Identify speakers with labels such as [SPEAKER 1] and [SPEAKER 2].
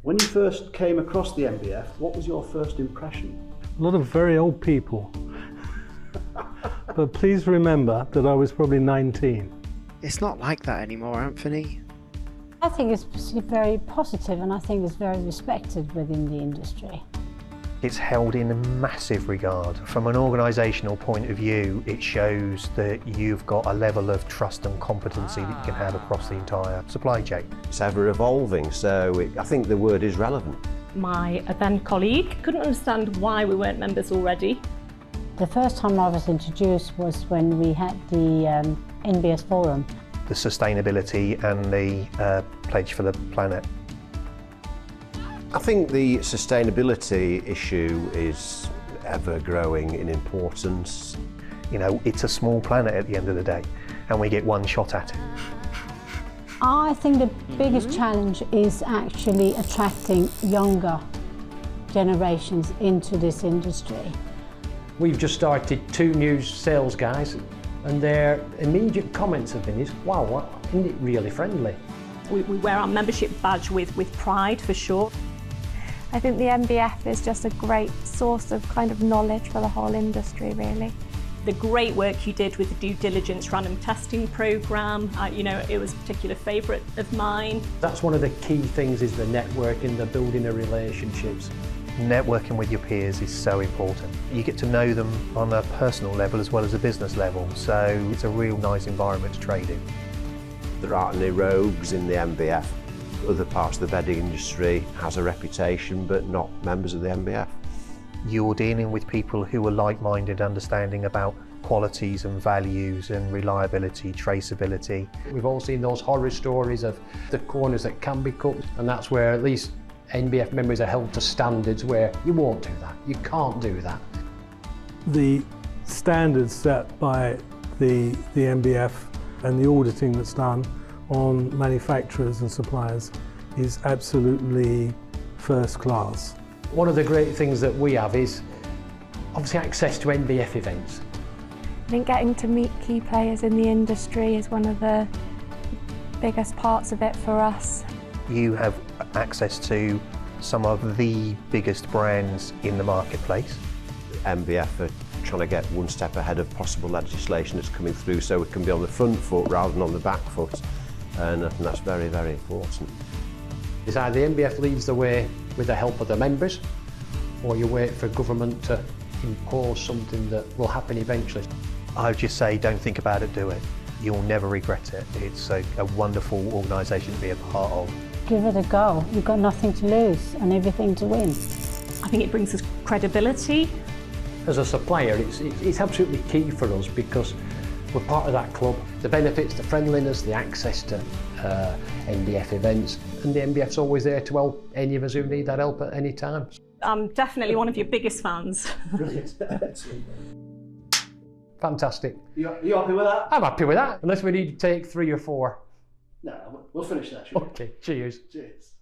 [SPEAKER 1] When you first came across the MBF, what was your first impression?
[SPEAKER 2] A lot of very old people. But please remember that I was probably 19.
[SPEAKER 3] It's not like that anymore, Anthony.
[SPEAKER 4] I think it's very positive, and I think it's very respected within the industry.
[SPEAKER 5] It's held in massive regard. From an organisational point of view, it shows that you've got a level of trust and competency that you can have across the entire supply chain.
[SPEAKER 6] It's ever evolving, so I think the word is relevant.
[SPEAKER 7] My then colleague couldn't understand why we weren't members already.
[SPEAKER 4] The first time I was introduced was when we had the NBS forum.
[SPEAKER 5] The sustainability and the pledge for the planet.
[SPEAKER 6] I think the sustainability issue is ever growing in importance.
[SPEAKER 5] You know, it's a small planet at the end of the day, and we get one shot at it.
[SPEAKER 4] I think the biggest challenge is actually attracting younger generations into this industry.
[SPEAKER 8] We've just started 2 new sales guys, and their immediate comments have been, wow, isn't it really friendly?
[SPEAKER 7] We wear our membership badge with pride, for sure.
[SPEAKER 9] I think the MBF is just a great source of kind of knowledge for the whole industry, really.
[SPEAKER 7] The great work you did with the due diligence random testing programme, it was a particular favourite of mine.
[SPEAKER 8] That's one of the key things, is the networking, the building of relationships.
[SPEAKER 5] Networking with your peers is so important. You get to know them on a personal level as well as a business level, so it's a real nice environment to trade in.
[SPEAKER 6] There aren't any rogues in the MBF. Other parts of the bedding industry has a reputation, but not members of the MBF.
[SPEAKER 5] You're dealing with people who are like-minded, understanding about qualities and values and reliability, traceability.
[SPEAKER 8] We've all seen those horror stories of the corners that can be cut, and that's where at least NBF members are held to standards where you won't do that, you can't do that.
[SPEAKER 2] The standards set by the MBF and the auditing that's done on manufacturers and suppliers is absolutely first class.
[SPEAKER 8] One of the great things that we have is obviously access to NBF events.
[SPEAKER 9] I think getting to meet key players in the industry is one of the biggest parts of it for us.
[SPEAKER 5] You have access to some of the biggest brands in the marketplace.
[SPEAKER 6] MBF are trying to get one step ahead of possible legislation that's coming through, so we can be on the front foot rather than on the back foot, and I think that's very, very important.
[SPEAKER 8] It's either the MBF leads the way with the help of the members, or you wait for government to impose something that will happen eventually.
[SPEAKER 5] I would just say, don't think about it, do it. You'll never regret it. It's a wonderful organisation to be a part of.
[SPEAKER 4] Give it a go. You've got nothing to lose and everything to win.
[SPEAKER 7] I think it brings us credibility.
[SPEAKER 8] As a supplier, it's absolutely key for us because we're part of that club. The benefits, the friendliness, the access to NBF events, and the MBF's always there to help any of us who need that help at any time.
[SPEAKER 7] I'm definitely one of your biggest fans.
[SPEAKER 1] Brilliant, excellent.
[SPEAKER 8] Fantastic.
[SPEAKER 1] You happy with that?
[SPEAKER 8] I'm happy with that, unless we need to take 3 or 4.
[SPEAKER 1] No, we'll finish there, shall we?
[SPEAKER 8] Okay, cheers.
[SPEAKER 1] Cheers.